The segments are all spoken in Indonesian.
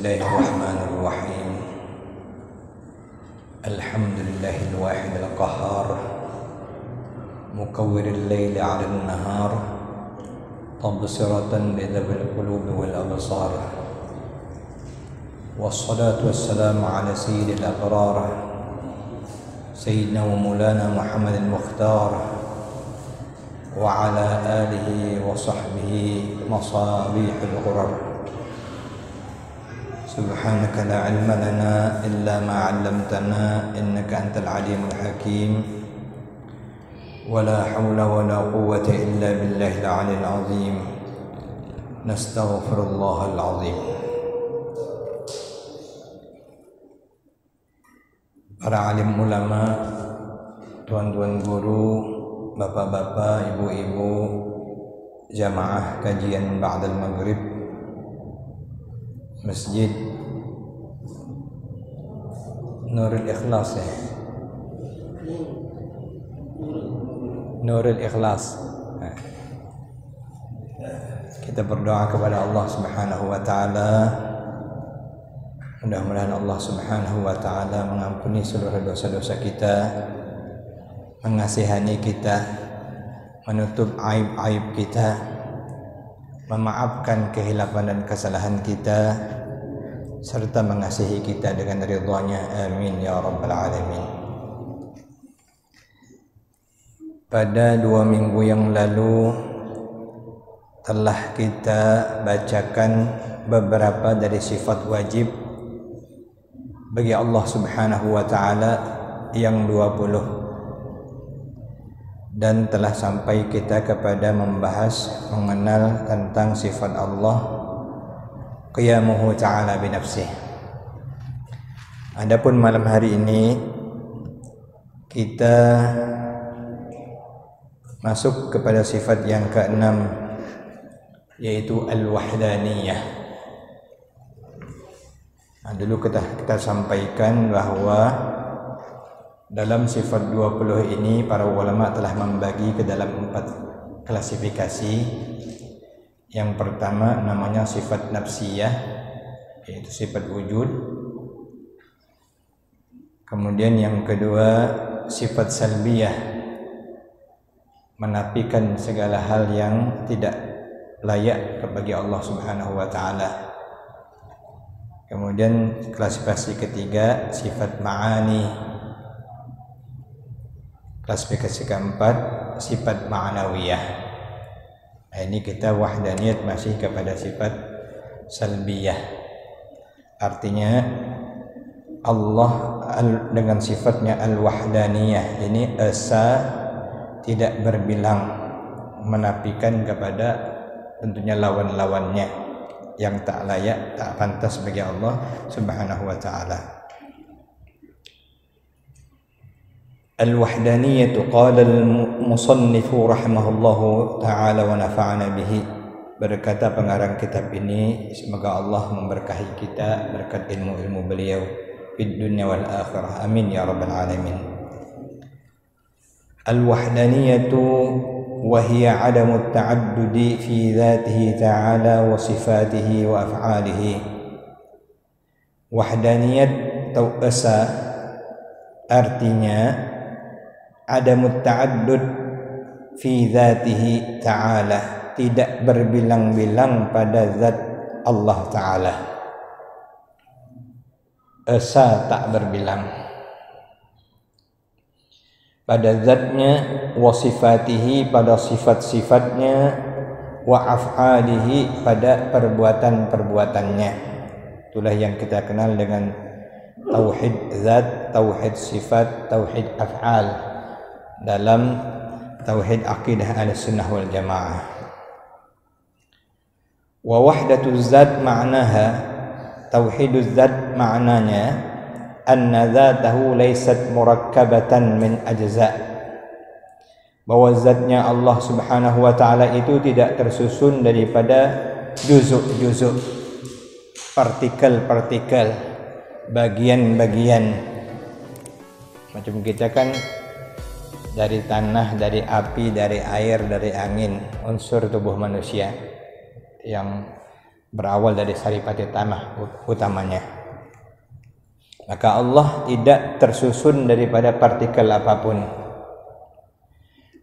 الله الرحمن الرحيم. الحمد لله الواحد القهار، مكور الليل على النهار، تبصرة لذوي القلوب والأبصار. والصلاة والسلام على سيد الأبرار، سيدنا ومولانا محمد المختار، وعلى آله وصحبه مصابيح الغرر. سبحانك لا علم لنا إلا ما علمتنا إنك أنت العليم الحكيم. ولا حول ولا قوة إلا بالله العلي العظيم. نستغفر الله العظيم. Para alim ulama, tuan-tuan guru, bapak-bapak, ibu-ibu, jamaah kajian ba'dal maghrib Masjid Nurul Ikhlas Nurul Ikhlas. Kita berdoa kepada Allah Subhanahu wa taala. Mudah-mudahan Allah Subhanahu wa taala mengampuni seluruh dosa-dosa kita, mengasihani kita, menutup aib-aib kita, memaafkan kehilapan dan kesalahan kita, serta mengasihi kita dengan ridha-Nya. Amin ya rabbal alamin. Pada 2 minggu yang lalu telah kita bacakan beberapa dari sifat wajib bagi Allah Subhanahu wa taala yang 20, dan telah sampai kita kepada membahas mengenal tentang sifat Allah qiyamuhu ta'ala binafsih. Adapun malam hari ini kita masuk kepada sifat yang ke-6, yaitu al-wahdaniyah. Dulu kita sampaikan bahwa dalam sifat 20 ini para ulama telah membagi ke dalam 4 klasifikasi. Yang pertama namanya sifat nafsiyah, yaitu sifat wujud. Kemudian yang kedua sifat salbiyah, menafikan segala hal yang tidak layak bagi Allah Subhanahu wa taala. Kemudian klasifikasi ketiga sifat ma'ani. Klasifikasi keempat sifat ma'nawiyah. Nah, ini kita wahdaniyat masih kepada sifat salbiyah. Artinya Allah dengan sifatnya al-wahdaniyah ini esa, tidak berbilang, menafikan kepada tentunya lawan-lawannya yang tak layak, tak pantas bagi Allah Subhanahu wa taala. Al-wahdaniyatu qala al-musannif rahimahullahu taala wa nafa'ana bihi. Berkata pengarang kitab ini, semoga Allah memberkahi kita berkat ilmu-ilmu beliau fid dunya wal akhirah. Amin ya rabbal alamin. Al-wahdaniyatu وهي عدم التعدد في ذاته تعالى وصفاته وأفعاله. Wahdaniyat atau esa artinya adamut ta'addud fi dzatihi ta'ala, tidak berbilang-bilang pada zat Allah Ta'ala. Esa tak berbilang pada zatnya, wa sifatihi pada sifat-sifatnya, wa af'alihi pada perbuatan-perbuatannya. Itulah yang kita kenal dengan tauhid zat, tauhid sifat, tauhid af'al dalam tauhid akidah Ahlussunnah wal Jamaah. Wa wahdatuz zat ma'naha, tauhiduz zat maknanya anna dzatahu laysat murakkabatan min ajza', bahwa zatnya Allah Subhanahu wa taala itu tidak tersusun daripada juzuk-juzuk, partikel-partikel, bagian-bagian. Macam kita kan dari tanah, dari api, dari air, dari angin, unsur tubuh manusia yang berawal dari saripati tanah utamanya. Maka Allah tidak tersusun daripada partikel apapun.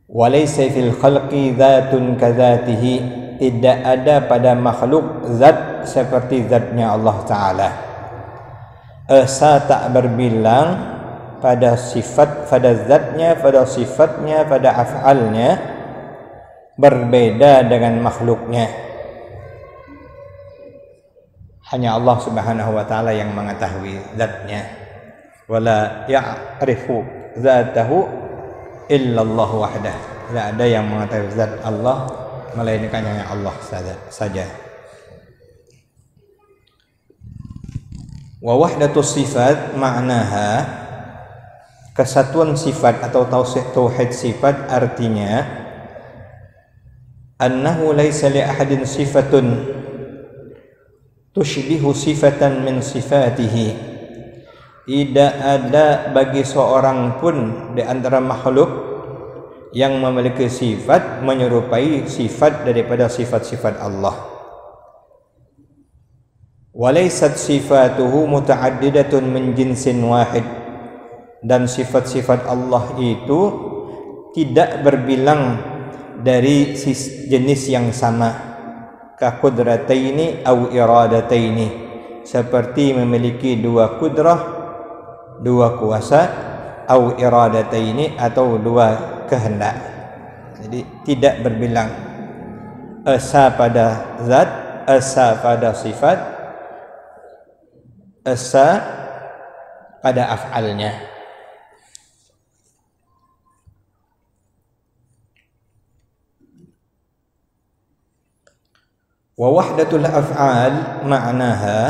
Walaysa fil khalqi dzatun kadzatihi, tidak ada pada makhluk zat seperti zatnya Allah Ta'ala. Esa tak berbilang pada sifat, pada zatnya, pada sifatnya, pada af'alnya berbeda dengan makhluknya. Hanya Allah Subhanahu wa Ta'ala yang mengetahui zatnya. Wala ya'rifu zatahu illa Allah wahdah. Tidak ada yang mengetahui zat Allah melainkan hanya Allah saja. Wa wahdatus sifat ma'naha, kesatuan sifat atau tauhid sifat artinya annahu laisa li ahadin sifatun tushbihu sifatan min sifatihi. Tidak ada bagi seorang pun di antara makhluk yang memiliki sifat menyerupai sifat daripada sifat-sifat Allah. Walaysat sifatuhu muta'addidatun min jinsin wahid, dan sifat-sifat Allah itu tidak berbilang dari jenis yang sama. Ka qudrataini au iradataini, seperti memiliki dua kudrah, dua kuasa, au iradataini, atau dua kehendak. Jadi tidak berbilang. Esa pada zat, esa pada sifat, esa pada af'alnya. Wa wahdatul af'al ma'naha,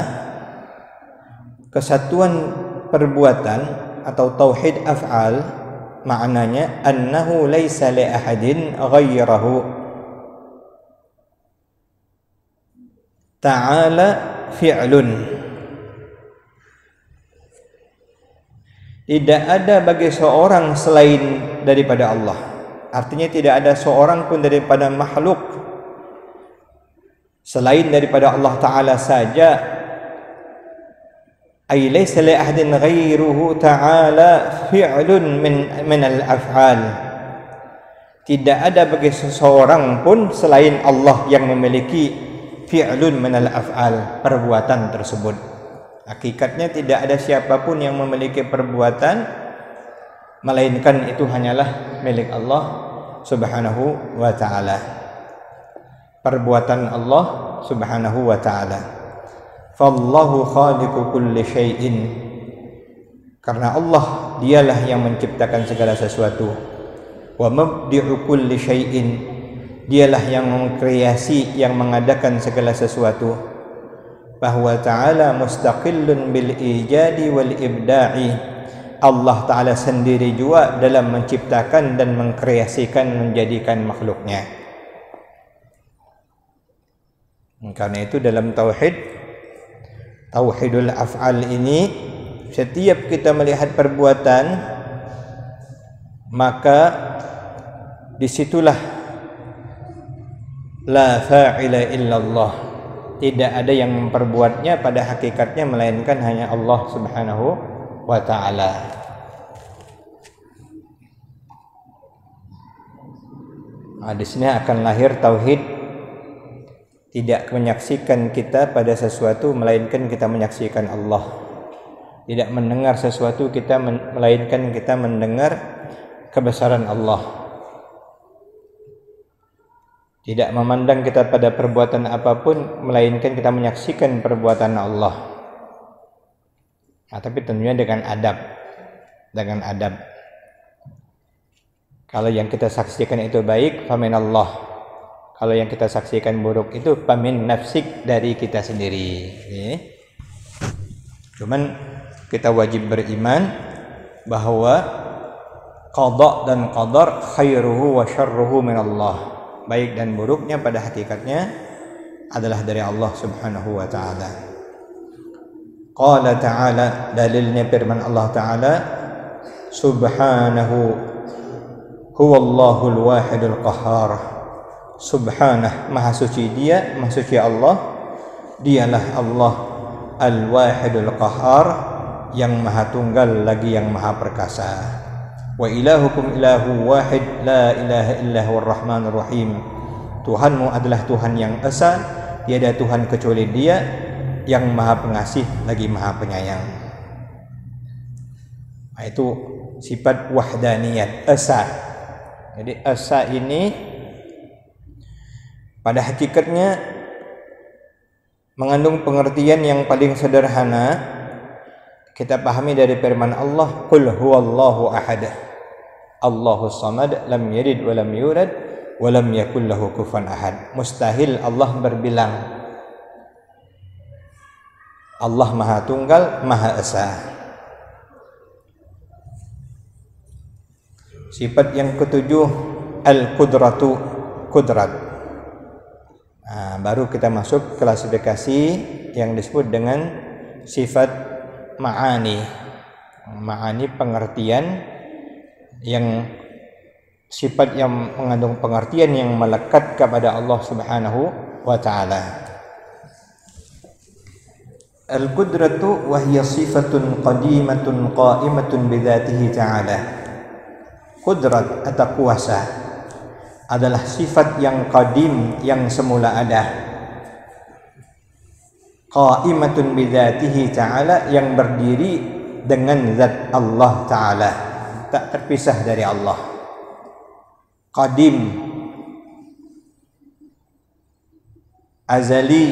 kesatuan perbuatan atau tauhid af'al maknanya annahu laisa li ahadin ghairahu ta'ala fi'lun. Tidak ada bagi seorang selain daripada Allah. Artinya tidak ada seorang pun daripada makhluk selain daripada Allah Ta'ala saja. Ay laysa li ahadin ghairuhu ta'ala fi'lun min al-af'al. Tidak ada bagi seseorang pun selain Allah yang memiliki fi'lun min al-af'al, perbuatan tersebut. Hakikatnya tidak ada siapapun yang memiliki perbuatan melainkan itu hanyalah milik Allah Subhanahu wa Ta'ala. Perbuatan Allah Subhanahu wa Ta'ala. Fallahu khaliqu kulli syai'in, karena Allah dialah yang menciptakan segala sesuatu. Wa mabdi'u kulli syai'in, dialah yang mengkreasi, yang mengadakan segala sesuatu. Bahwa Ta'ala mustaqillun bil ijadi wal ibda'i, Allah Ta'ala sendiri juga dalam menciptakan dan mengkreasikan, menjadikan makhluknya. Karena itu dalam tauhidul af'al ini, setiap kita melihat perbuatan, maka disitulah la fa'ila illallah, tidak ada yang memperbuatnya pada hakikatnya melainkan hanya Allah Subhanahu wa Ta'ala. Di sini akan lahir tauhid, tidak menyaksikan kita pada sesuatu melainkan kita menyaksikan Allah. Tidak mendengar sesuatu kita melainkan kita mendengar kebesaran Allah. Tidak memandang kita pada perbuatan apapun melainkan kita menyaksikan perbuatan Allah. Tapi tentunya dengan adab. Dengan adab. Kalau yang kita saksikan itu baik, famin Allah. Kalau yang kita saksikan buruk itu pamin nafsik, dari kita sendiri. Cuman kita wajib beriman bahwa qada dan qadar khairuhu wa syarruhu min Allah. Baik dan buruknya pada hakikatnya adalah dari Allah Subhanahu wa Ta'ala. Qala ta'ala, dalilnya firman Allah Ta'ala, Subhanahu huwallahul wahidul qahhar. Subhanah, maha suci dia, maha suci Allah, Dialah Allah Al-Wahidul Qahhar, yang maha tunggal lagi yang maha perkasa. Wa ilahukum ilahu wahid la ilaha illa huwar rahmanur rahim. Tuhanmu adalah Tuhan yang esa, tiada Tuhan kecuali Dia, yang maha pengasih lagi maha penyayang. Nah, itu sifat wahdaniyat, esa. Jadi esa ini pada hakikatnya mengandung pengertian yang paling sederhana. Kita pahami dari firman Allah, qul huwallahu ahad, Allahus samad, lam yalid wa lam yulad wa lam yakul lahu kufuwan ahad. Mustahil Allah berbilang. Allah maha tunggal, maha esa. Sifat yang ketujuh, al-qudratu, kudrat. Nah, baru kita masuk klasifikasi yang disebut dengan sifat ma'ani. Ma'ani pengertian, yang sifat yang mengandung pengertian yang melekat kepada Allah Subhanahu wa ta'ala. Al-qudratu wa hiya sifatun qadimatun qa'imatun bidzatihi ta'ala. Qudrat atau kuasa adalah sifat yang qadim, yang semula ada. Qa'imatun bidzatihi ta'ala, yang berdiri dengan zat Allah ta'ala, tak terpisah dari Allah. Qadim, azali,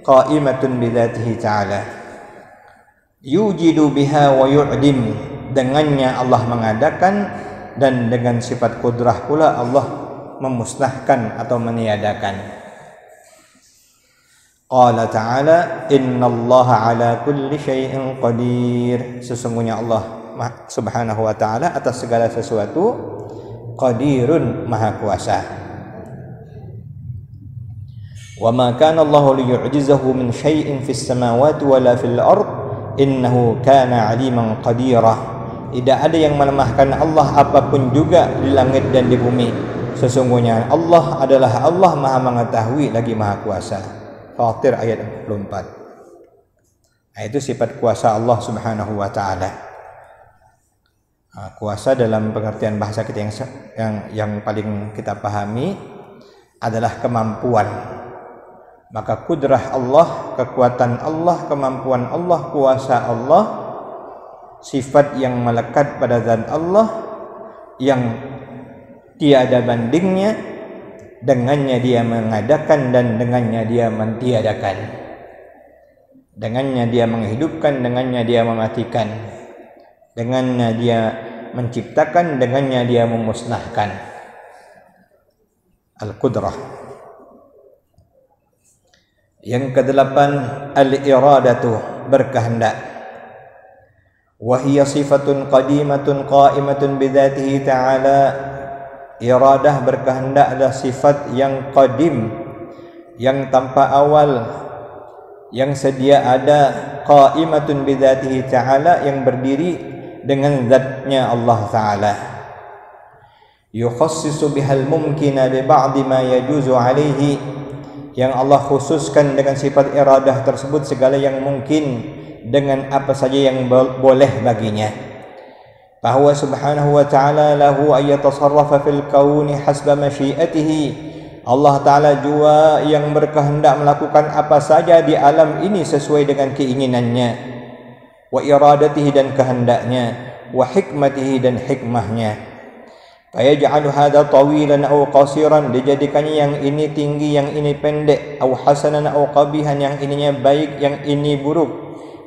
qa'imatun bidzatihi ta'ala. Yujidu biha wa yu'dim, dengannya Allah mengadakan, dan dengan sifat kudrah pula Allah memusnahkan atau meniadakan. Qala ta'ala, innallaha ala kulli syai'in qadir. Sesungguhnya Allah Subhanahu wa ta'ala atas segala sesuatu qadirun, maha kuasa. Wa ma kana Allahu liyu'jizahu min syai'in fis samawati wala fil ard innahu kana 'aliman qadira. Tidak ada yang melemahkan Allah apapun juga di langit dan di bumi. Sesungguhnya Allah adalah Allah maha mengetahui lagi maha kuasa. Fatir ayat 44. Nah, itu sifat kuasa Allah Subhanahu wa ta'ala. Nah, kuasa dalam pengertian bahasa kita yang paling kita pahami adalah kemampuan. Maka kudrah Allah, kekuatan Allah, kemampuan Allah, kuasa Allah, sifat yang melekat pada zat Allah yang tiada bandingnya. Dengannya Dia mengadakan dan dengannya Dia mentiadakan. Dengannya Dia menghidupkan, dengannya Dia mematikan. Dengannya Dia menciptakan, dengannya Dia memusnahkan. Al-Qudrah. Yang kedelapan, al-iradatu, berkehendak. Wahiyya sifatun qadimatun qa'imatun bidzatihi ta'ala. Iradah, berkehendak, adalah sifat yang qadim, yang tanpa awal, yang sedia ada, qa'imatun bidzatihi ta'ala, yang berdiri dengan zatnya Allah ta'ala. Yukhassisu bihal mumkina bi ba'di ma yajuzu alaihi, yang Allah khususkan dengan sifat iradah tersebut segala yang mungkin dengan apa saja yang boleh baginya. Bahwa Subhanahu wa ta'ala lahu ayyatasarrafa fil kauni hasba masyiatihi. Allah ta'ala jua yang berkehendak melakukan apa saja di alam ini sesuai dengan keinginannya. Wa iradatihi, dan kehendaknya. Wa hikmatihi, dan hikmahnya. Fayaj'alu hadha tawilan aw qasiran, dijadikannya yang ini tinggi, yang ini pendek. Aw hasanan aw qabihan, yang ininya baik, yang ini buruk.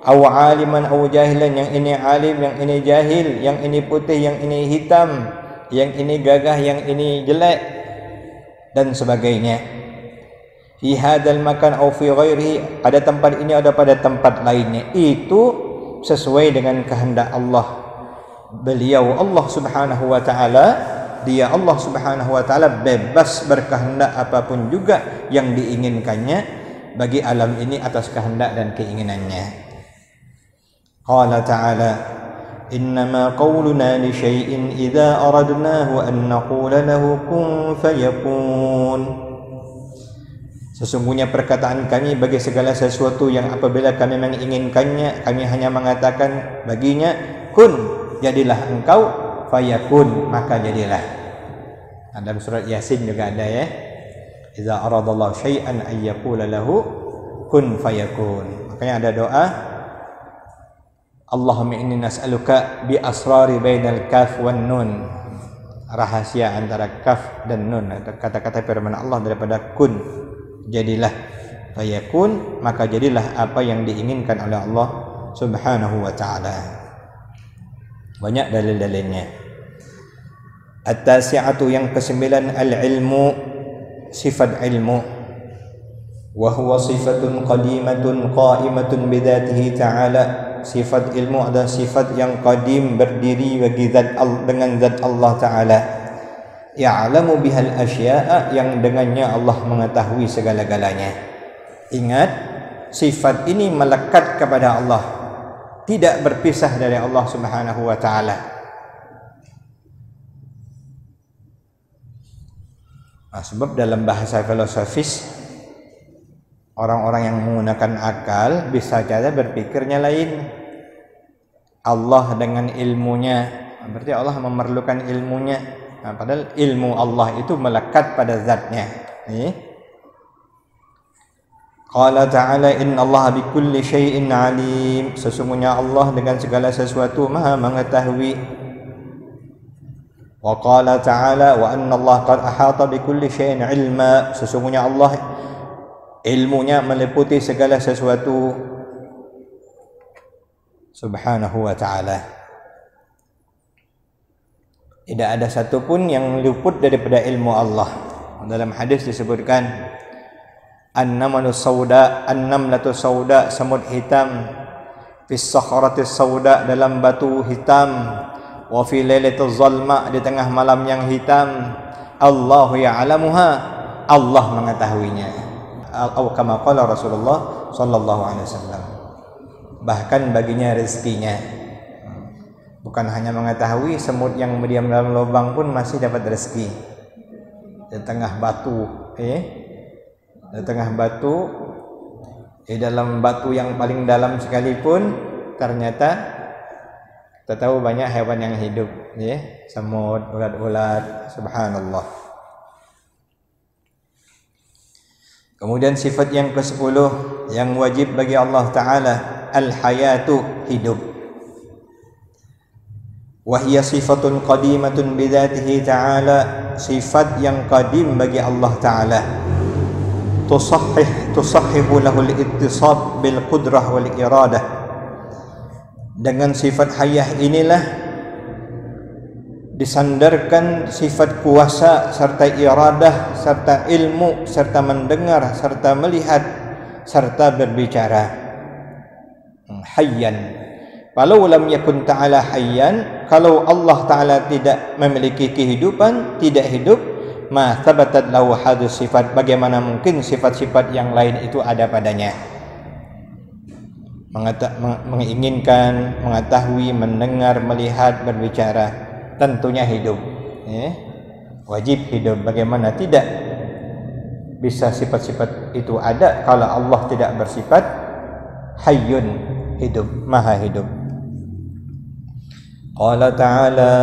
Aw aliman aw jahilan, yang ini alim, yang ini jahil, yang ini putih, yang ini hitam, yang ini gagah, yang ini jelek, dan sebagainya. Fi hadzal makan aw fi ghairihi, pada tempat ini ada pada tempat lainnya. Itu sesuai dengan kehendak Allah. Beliau Allah Subhanahu wa ta'ala, Dia Allah Subhanahu wa ta'ala bebas berkehendak apapun juga yang diinginkannya bagi alam ini atas kehendak dan keinginannya. Qala ta'ala, innama qawluna li syai'in idza aradnahu an naqula lahu kun fayakun. Sesungguhnya perkataan kami bagi segala sesuatu yang apabila kami menginginkannya, kami hanya mengatakan baginya kun, jadilah engkau, fayakun, maka jadilah. Dalam surat Yasin juga ada ya. Iza aradallahu syai'an ayyaqula lahu kun fayakun. Makanya ada doa, Allahumma inni nas'aluka bi asrari bainal kaf wan nun. Rahasia antara kaf dan nun, kata-kata firman Allah daripada kun, jadilah, fayakun, maka jadilah apa yang diinginkan oleh Allah Subhanahu wa ta'ala. Banyak dalil-dalilnya. At-tasi'atu, yang ke-9, al-ilmu, sifat ilmu. Wa huwa sifatun qadimatun qa'imatun bidatihi ta'ala. Sifat ilmu adalah sifat yang qadim, berdiri bagi zat dengan zat Allah Ta'ala. Ya'lamu bihal asya'a, yang dengannya Allah mengetahui segala-galanya. Ingat, sifat ini melekat kepada Allah, tidak berpisah dari Allah Subhanahu wa ta'ala. Nah, sebab dalam bahasa filosofis, orang-orang yang menggunakan akal bisa saja berpikirnya lain. Allah dengan ilmunya, berarti Allah memerlukan ilmunya. Nah, padahal ilmu Allah itu melekat pada zatnya. Qala ta'ala innallaha bikulli syai'in alim. Sesungguhnya Allah dengan segala sesuatu maha mengetahui. Wa qala ta'ala wa annallaha qad ahata bikulli syai'in ilma. Sesungguhnya Allah ilmunya meliputi segala sesuatu. Subhanahu wa ta'ala. Tidak ada satupun yang luput daripada ilmu Allah. Dalam hadis disebutkan an-namlu sauda, an-namlatu sauda, semut hitam, fis sakharatis sauda, dalam batu hitam, wa fi lailatul zalma, di tengah malam yang hitam, Allahu ya'lamuha, Allah mengetahuinya. Atau kama qala Rasulullah sallallahu alaihi wasallam. Bahkan baginya rezekinya. Bukan hanya mengetahui, semut yang berdiam dalam lubang pun masih dapat rezeki. Di tengah batu, di tengah batu, di dalam batu yang paling dalam sekalipun, ternyata kita tahu banyak hewan yang hidup, semut, ulat-ulat, subhanallah. Kemudian sifat yang ke-10 yang wajib bagi Allah Ta'ala, al-hayatu, hidup. Wahia sifatun qadimatun bidatihi ta'ala, sifat yang qadim bagi Allah Ta'ala. Tusahhihu lahul ittisab bil qudrah wal iradah. Dengan sifat hayah inilah disandarkan sifat kuasa serta iradah serta ilmu serta mendengar serta melihat serta berbicara. Hayyan, walau lam yakun ta'ala hayyan, kalau Allah Ta'ala tidak memiliki kehidupan, tidak hidup, ma thabatat lahu hadus sifat, bagaimana mungkin sifat-sifat yang lain itu ada padanya. Menginginkan, mengetahui, mendengar, melihat, berbicara, tentunya hidup, wajib hidup. Bagaimana tidak bisa sifat-sifat itu ada kalau Allah tidak bersifat hayyun, hidup, maha hidup. Qala ta'ala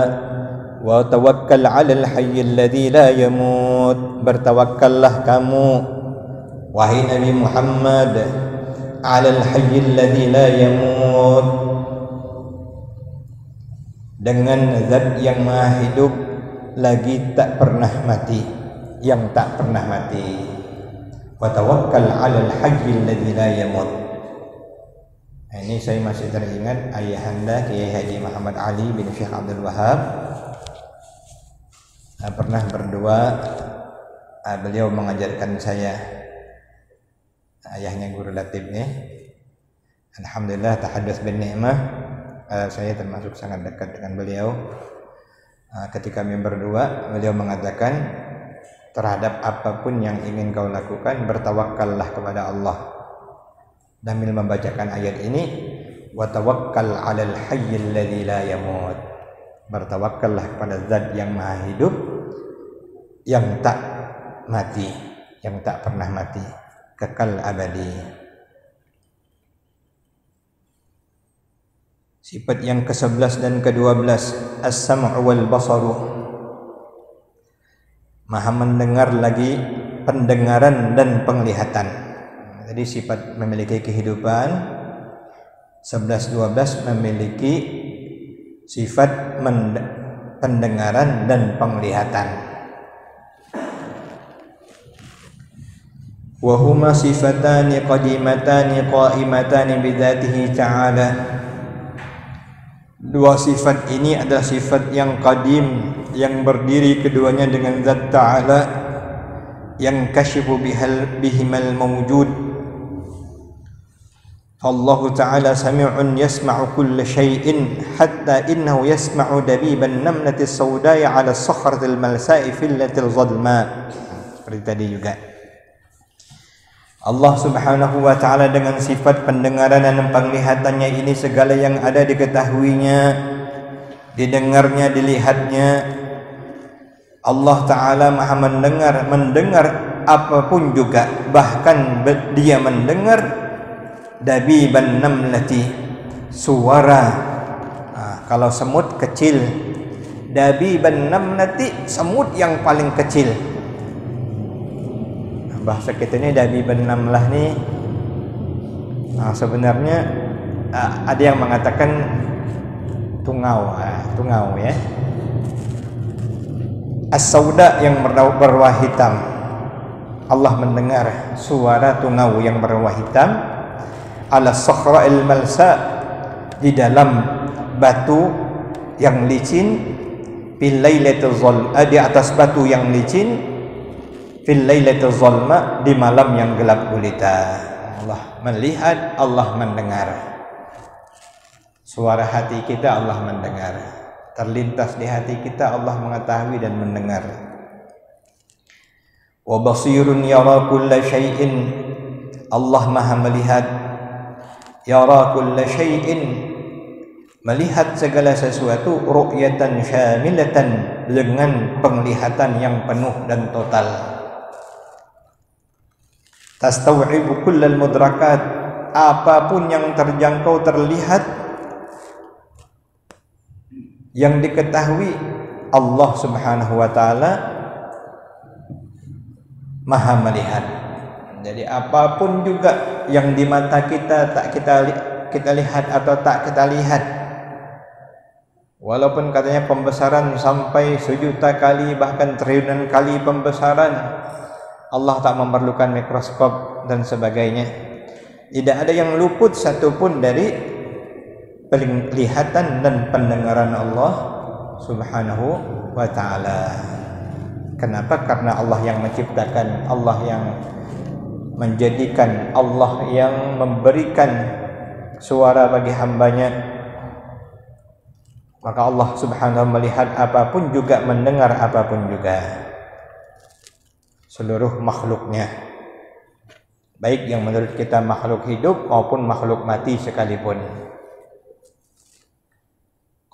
wa tawakkal 'alal hayyil ladzi la yamut. Bertawakkallah kamu wahai Nabi Muhammad 'alal hayyil ladzi la yamut, dengan zat yang maha hidup lagi tak pernah mati, yang tak pernah mati. Wa tawakkal 'alal hayyil ladzi la yamut. Ini saya masih teringat ayahanda Kiai Haji Muhammad Ali bin Syekh Abdul Wahab pernah berdua. Beliau mengajarkan saya, ayahnya guru Latif nih. Alhamdulillah, tahadduts bin ni'mah, saya termasuk sangat dekat dengan beliau. Ketika kami berdua, beliau mengatakan, terhadap apapun yang ingin kau lakukan, bertawakkallah kepada Allah. Sambil membacakan ayat ini, wa tawakkal 'alal hayyil ladzi la yamut. Bertawakkallah kepada zat yang maha hidup, yang tak mati, yang tak pernah mati. kekal abadi. Sifat yang ke-11 dan ke-12, as-sam'u wal basaru, maha mendengar lagi pendengaran dan penglihatan. Jadi sifat memiliki kehidupan, 11-12 memiliki sifat pendengaran dan penglihatan. Wa huma sifatani qadimatani qa'imatani bidzatihi ta'ala. Dua sifat ini adalah sifat yang qadim, yang berdiri keduanya dengan zat ta'ala, yang kashifu bihimal mawjud. Allah Ta'ala sami'un yasma'u kulla syai'in hatta innahu yasma'u dabiban namlati sawdaya ala sakhratil malsa'i fillatil zalma. Seperti tadi juga Allah Subhanahu wa Ta'ala dengan sifat pendengaran dan penglihatannya ini, segala yang ada diketahuinya, didengarnya, dilihatnya. Allah Ta'ala maha mendengar apapun juga, bahkan dia mendengar dabiban namlati, suara kalau semut kecil, dabiban namlati, semut yang paling kecil. Bahasa kita ini dabiban namlah nih, sebenarnya ada yang mengatakan tungau ya. As-sauda yang berwarna hitam, Allah mendengar suara tungau yang berwarna hitam, ala sakhra'il malsa, di dalam batu yang licin, fil lailatul zalma, di atas batu yang licin, fil lailatul zalma, di malam yang gelap gulita. Allah melihat, Allah mendengar. Suara hati kita Allah mendengar, terlintas di hati kita Allah mengetahui dan mendengar. Wa basirun yara kulla syai'in, Allah maha melihat, yara kulla syai'in, melihat segala sesuatu, ru'yatan syamilatan, dengan penglihatan yang penuh dan total. Tastau'ibu kullal mudrakat, apapun yang terjangkau, terlihat, yang diketahui, Allah Subhanahu wa Ta'ala maha melihat. Jadi apapun juga yang di mata kita tak kita lihat atau tak kita lihat, walaupun katanya pembesaran sampai 1.000.000 kali bahkan triliunan kali pembesaran, Allah tak memerlukan mikroskop dan sebagainya. Tidak ada yang luput satupun dari penglihatan dan pendengaran Allah Subhanahu wa Ta'ala. Kenapa? Karena Allah yang menciptakan, Allah yang menjadikan, Allah yang memberikan suara bagi hambanya. Maka Allah Subhanahu wa Ta'ala melihat apapun juga, mendengar apapun juga, seluruh makhluknya, baik yang menurut kita makhluk hidup maupun makhluk mati sekalipun.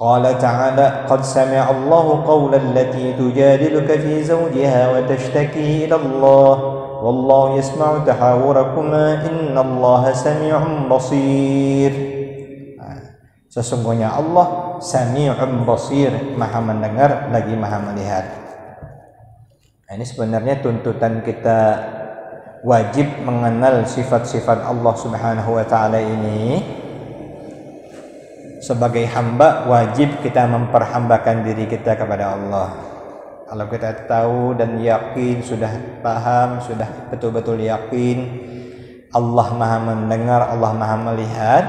Qala ta'ala, qad sami'a Allahu qawlan allati tujadiluka fi zawjiha wa tashtaki ila Allah wallahu yasma'u tahawurakuma innallaha sami'un basir. Sesungguhnya Allah sami'un basir, maha mendengar lagi maha melihat. Ini sebenarnya tuntutan kita wajib mengenal sifat-sifat Allah Subhanahu wa Ta'ala ini. Sebagai hamba wajib kita memperhambakan diri kita kepada Allah. Kalau kita tahu dan yakin, sudah paham, sudah betul-betul yakin Allah maha mendengar, Allah maha melihat,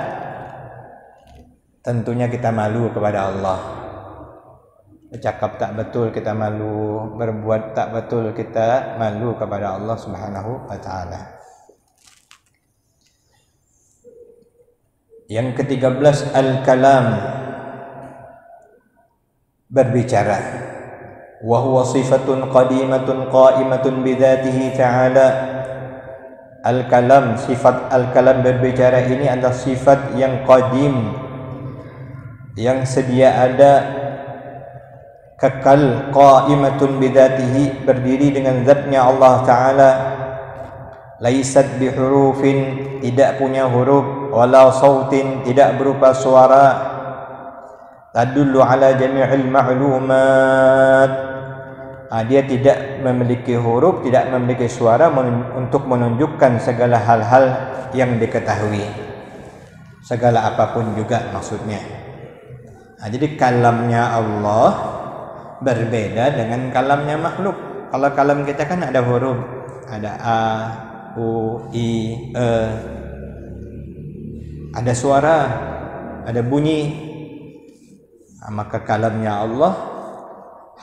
tentunya kita malu kepada Allah. Bercakap tak betul kita malu, berbuat tak betul kita malu kepada Allah Subhanahu wa Ta'ala. Yang ke-13, al-kalam, berbicara. Wa huwa sifatun qadimatun qa'imatun bidzatihi ta'ala. Al-kalam, sifat al-kalam, berbicara ini adalah sifat yang qadim, yang sedia ada, kekal, qa'imatun bidzatihi, berdiri dengan zatnya Allah Ta'ala, laisat bihurufin, tidak punya huruf, wala sautin, tidak berupa suara, tadullu ala jami'il ma'lumat, dia tidak memiliki huruf, tidak memiliki suara untuk menunjukkan segala hal-hal yang diketahui, segala apapun juga maksudnya. Jadi kalamnya Allah berbeda dengan kalamnya makhluk. Kalau kalam kita kan ada huruf, ada a, u, i, e, ada suara, ada bunyi. Maka kalamnya Allah,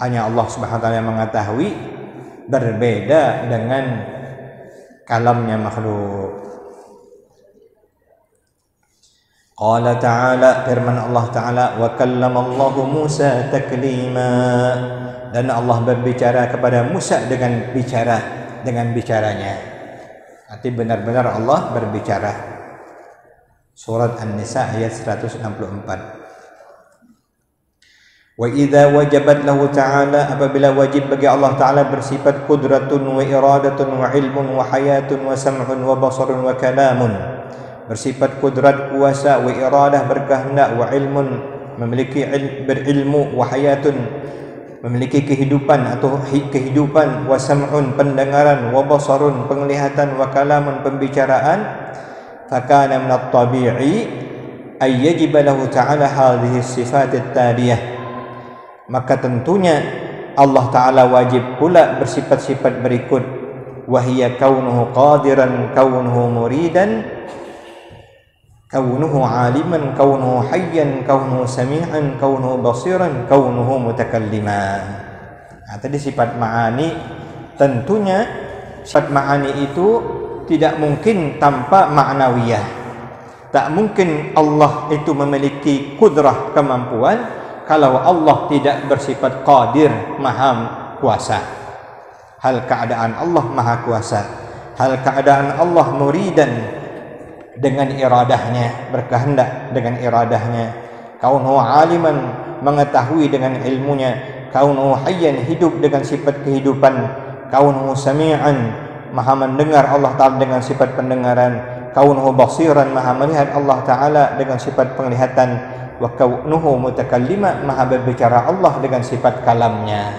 hanya Allah Subhanahu wa taala yang mengetahui, berbeda dengan kalamnya makhluk. Qala ta'ala, firman Allah Ta'ala, wa kallamallahu Musa taklima, dan Allah berbicara kepada Musa dengan bicaranya. Arti benar-benar Allah berbicara. Surat An-Nisa ayat 164. Wa idza wajabat lahu ta'ala, apabila wajib bagi Allah Ta'ala bersifat qudratun wa iradatun wa ilmun wa hayatun wa sam'un wa basarun wa kalamun, bersifat kudrat, kuasa, wa iradah, berkehendak, wa ilmun, memiliki berilmu, wa hayatun, memiliki kehidupan atau kehidupan, wa sam'un, pendengaran, wa basarun, penglihatan, wa kalamun, pembicaraan, fakana min at-tabi'i ay yajib lahu ta'ala hadhihi sifat at-taliyah, maka tentunya Allah Ta'ala wajib pula bersifat-sifat berikut, wa hiya kaunuhu qadiran, kaunuhu muridan, kaunuhu aliman, kaunuhu hayyan, kaunuhu sami'an, kaunuhu basiran, kaunuhu mutakalliman. Tadi sifat ma'ani, tentunya sifat ma'ani itu tidak mungkin tanpa ma'nawiyah. Tak mungkin Allah itu memiliki kudrah, kemampuan, kalau Allah tidak bersifat qadir, maha kuasa. Hal keadaan Allah maha kuasa, hal keadaan Allah muridan, dengan iradahnya, berkehendak dengan iradahnya, kaunuhu aliman, mengetahui dengan ilmunya, kaunuhu hayyan, hidup dengan sifat kehidupan, kaunuhu sami'an, maha mendengar Allah Ta'ala dengan sifat pendengaran, kaunuhu basiran, maha melihat Allah Ta'ala dengan sifat penglihatan, wa kaunuhu mutakallima, maha berbicara Allah dengan sifat kalamnya.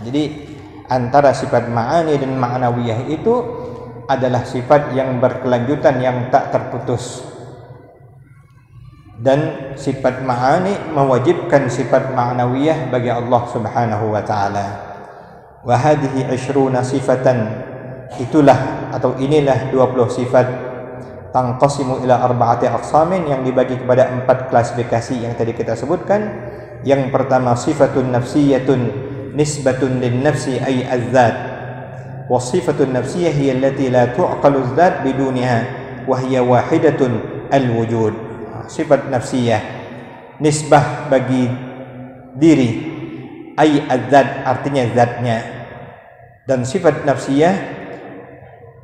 Jadi antara sifat ma'ani dan ma'nawiyah itu adalah sifat yang berkelanjutan, yang tak terputus. Dan sifat ma'ani mewajibkan sifat ma'nawiyah bagi Allah Subhanahu wa taala. Wa hadhihi 20 sifatan, itulah atau inilah 20 sifat, tanqasimu ila arba'ati aqsamin, yang dibagi kepada 4 klasifikasi yang tadi kita sebutkan. Yang pertama sifatun nafsiyatun nisbatun lin nafsi ay az-zat. Wasifatun nafsiyah hiya allati la tu'qalu az-zat bidunha wa hiya wahidatun al-wujud. Sifat nafsiyah nisbah bagi diri, ay az-zat artinya zatnya, dan sifat nafsiyah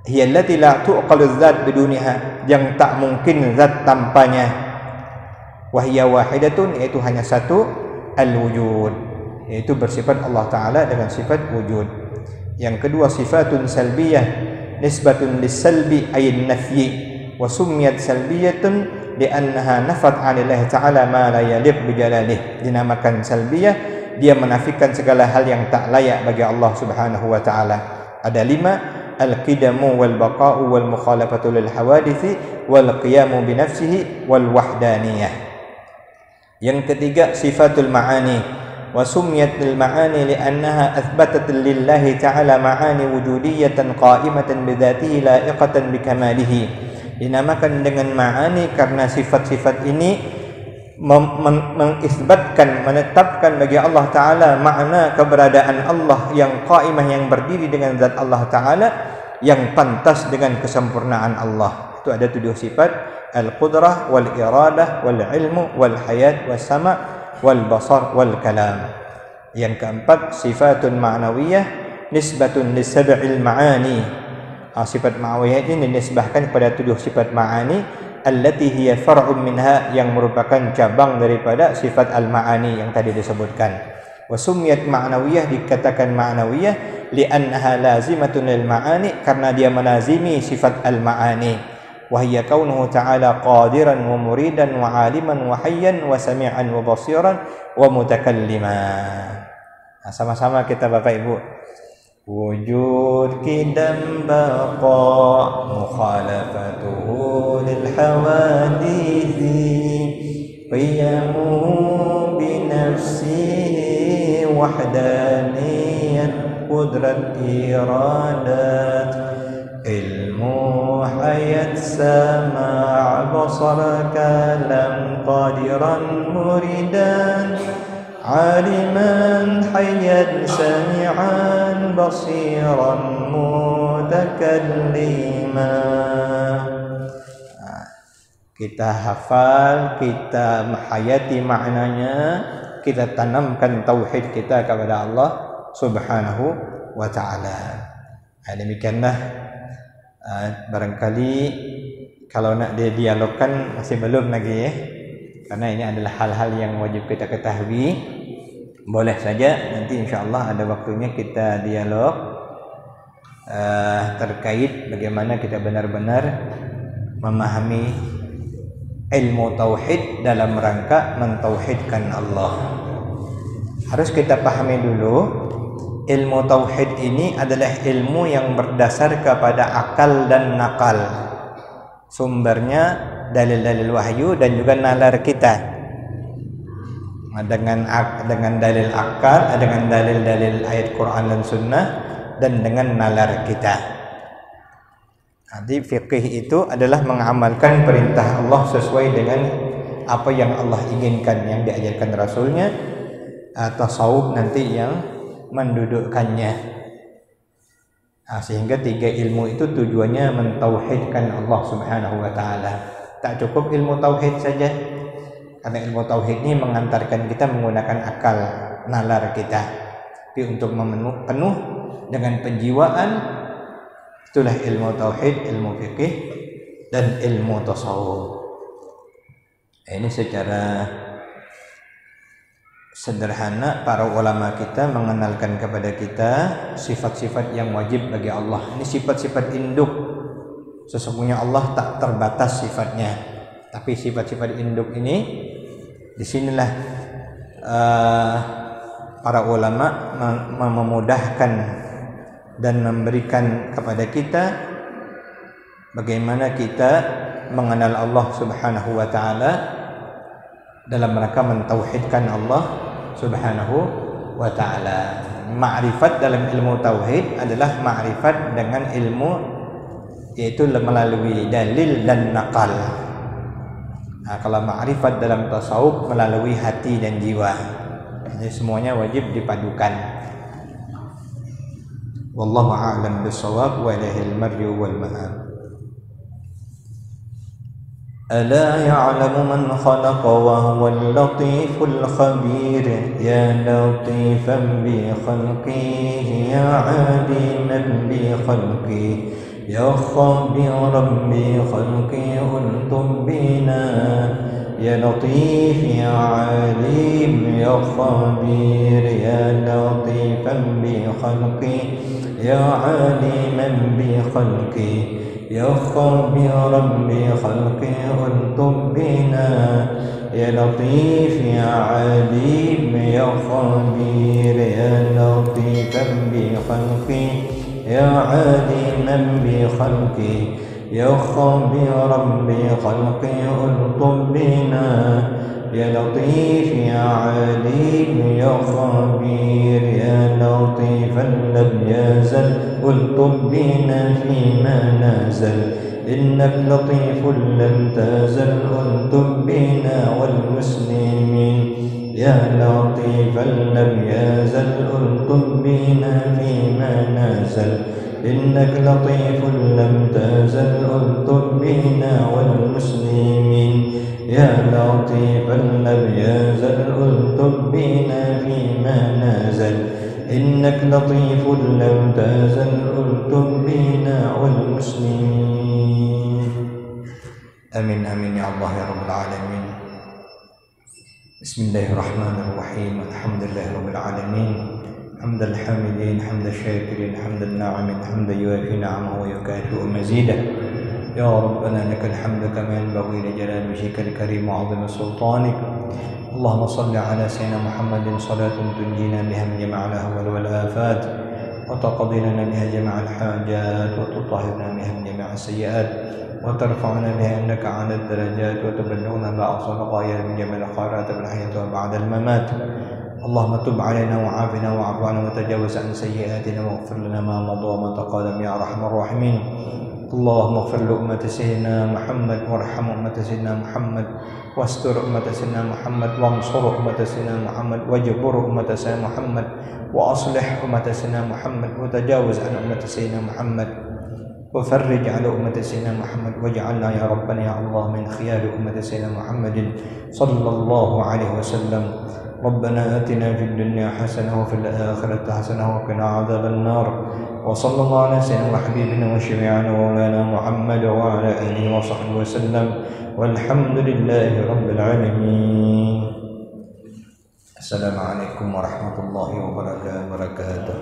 hiya allati la tu'qalu az-zat bidunha, yang tak mungkin zat tanpanya, wa hiya wahidatun, yaitu hanya satu, al-wujud, yaitu bersifat Allah Ta'ala dengan sifat wujud. Yang kedua sifatun salbiyah nisbatun lis-salbi ay an-nafyi, wa summiyat salbiyatun li'annaha nafat 'anillahi ta'ala ma la yaliq bi jalalih. Dinamakan salbiyah, dia menafikan segala hal yang tak layak bagi Allah Subhanahu wa taala. Ada 5, al-qidamu wal baqa'u wal mukhalafatu lil hawadithi wal qiyamu bi nafsihi wal wahdaniyah. Yang ketiga sifatul ma'ani, wa summiyat lil ma'ani li'annaha athbatat lillahi ta'ala ma'ani wujudiyatan qa'imatan bidzatihi la'iqatan bikamalihi. Dinamakan dengan ma'ani karena sifat-sifat ini mengisbatkan, menetapkan bagi Allah Ta'ala makna keberadaan Allah yang qa'imah, yang berdiri dengan zat Allah Ta'ala, yang pantas dengan kesempurnaan Allah. Itu ada 7 sifat: al-qudrah, wal iradah, wal ilmu, wal hayat, was sama', wal basar, wal kalam. Yang keempat sifatun ma'nawiyah nisbatun lis-sab'il ma'ani. Sifat ma'nawiyah ini dinisbahkan kepada 7 sifat ma'ani, allati hiya far'un minha, yang merupakan cabang daripada sifat al-ma'ani yang tadi disebutkan. Wa summiyat ma'nawiyah, dikatakan ma'nawiyah li'annaha lazimatun lil ma'ani, karena dia melazimi sifat al-ma'ani. Wahiyya kaunuhu ta'ala qadiran wa muridan wa aliman wa hayyan wa sami'an wa basiran wa mutakalliman. Nah, sama-sama kita Bapak Ibu. Wujud qidam baqa mukhalafatuhu lil hawadithi qiyamuhu bi nafsihi wahdaniyat qudrat iradat ilmu hayat sama' basar kalam qadiran muridan aliman hayat sami'an basiran mutakalliman. Kita hafal, kita menghayati maknanya, kita tanamkan tauhid kita kepada Allah Subhanahu wa ta'ala. Demikianlah. Barangkali kalau nak dialogkan masih belum lagi ya, karena ini adalah hal-hal yang wajib kita ketahui. Boleh saja nanti insyaAllah ada waktunya kita dialog terkait bagaimana kita benar-benar memahami ilmu tauhid dalam rangka mentauhidkan Allah. Harus kita pahami dulu, ilmu tauhid ini adalah ilmu yang berdasar kepada akal dan nakal. Sumbernya dalil-dalil wahyu dan juga nalar kita. Dengan dalil akal, dengan dalil-dalil ayat Quran dan Sunnah, dan dengan nalar kita. Jadi fikih itu adalah mengamalkan perintah Allah sesuai dengan apa yang Allah inginkan, yang diajarkan Rasulnya. Tasawuf nanti yang mendudukkannya. Sehingga tiga ilmu itu tujuannya mentauhidkan Allah Subhanahu wa ta'ala. Tak cukup ilmu tauhid saja, karena ilmu tauhid ini mengantarkan kita menggunakan akal, nalar kita. Tapi untuk penuh dengan penjiwaan, itulah ilmu tauhid, ilmu fikih, dan ilmu tasawuf. Ini secara sederhana para ulama kita mengenalkan kepada kita sifat-sifat yang wajib bagi Allah. Ini sifat-sifat induk. Sesungguhnya Allah tak terbatas sifatnya, tapi sifat-sifat induk ini disinilah para ulama memudahkan dan memberikan kepada kita bagaimana kita mengenal Allah Subhanahu wa ta'ala dalam rangka mentauhidkan Allah Subhanahu wa ta'ala. Ma'rifat dalam ilmu tauhid adalah ma'rifat dengan ilmu, yaitu melalui dalil dan nakal. Kalau ma'rifat dalam tasawuf melalui hati dan jiwa. Jadi semuanya wajib dipadukan. Wallahu a'lam bis-shawab wa ilaihi al-marji wal ma'ab. ألا يعلم من خلق وهو اللطيف الخبير يا لطيفا بخلقه يا عالما بخلقه يا خبيرا بخلقه انتم بنا يا لطيف يا عليم يا خبير يا لطيفا بخلقه يا عالما بخلقه يا خبيرا بخلقه انتم بنا يا لطيف يا عليم يا خبير يا لطيفا بخلقه يا عليما بخلقه يا خبيرا بخلقه انتم بنا يا لطيف يا عليم يا خبير يا لطيفا لم يزل انتم بنا فيما نزل إنك لطيف لم تزل انتم بنا والمسلمين يا لطيفا لم يزل انتم بنا فيما نزل إنك لطيف لم تزل انتم بنا والمسلمين يا لطيفا لم يزل انتم بنا فيما نزل إنك لطيف لم تزل انتم بنا والمسلمين. آمين آمين يا الله يا رب العالمين. بسم الله الرحمن الرحيم. الحمد لله رب العالمين. حمد الحامدين حمد الشاكرين حمد الناعمين حمد يوافي نعمه ويكافئ مزيده. يا ربنا لك الحمد كما ينبغي لجلال وجهك الكريم وعظيم سلطانك. اللهم صل على سيدنا محمد صلاة تنجينا بها من جميع الأهوال والآفات، وتقضي لنا بها جميع الحاجات، وتطهرنا بها من جميع السيئات، وترفعنا بها إنك على الدرجات، وتبلغنا بأقصى الغايات من جميع الخيرات في الحياة وبعد الممات. اللهم تب علينا وعافنا واعف عنا وتجاوز عن سيئاتنا واغفر لنا ما مضى وما تقدم يا أرحم الراحمين. اللهم اغفر لأمة سيدنا محمد وارحم أمة سيدنا محمد واستر أمة سيدنا محمد وانصر أمة سيدنا محمد واجبر أمة سيدنا محمد وأصلح أمة سيدنا محمد وتجاوز عن أمة سيدنا محمد وفرج على أمة سيدنا محمد واجعلنا يا ربنا يا الله من خيار أمة سيدنا محمد صلى الله عليه وسلم. ربنا آتنا في الدنيا حسنة وفي الآخرة حسنة وقنا عذاب النار. وصلى الله على سيدنا وحبيبنا وشفيعنا ومولانا محمد وعلى آله وصحبه وسلم، والحمد لله رب العالمين. السلام عليكم ورحمة الله وبركاته.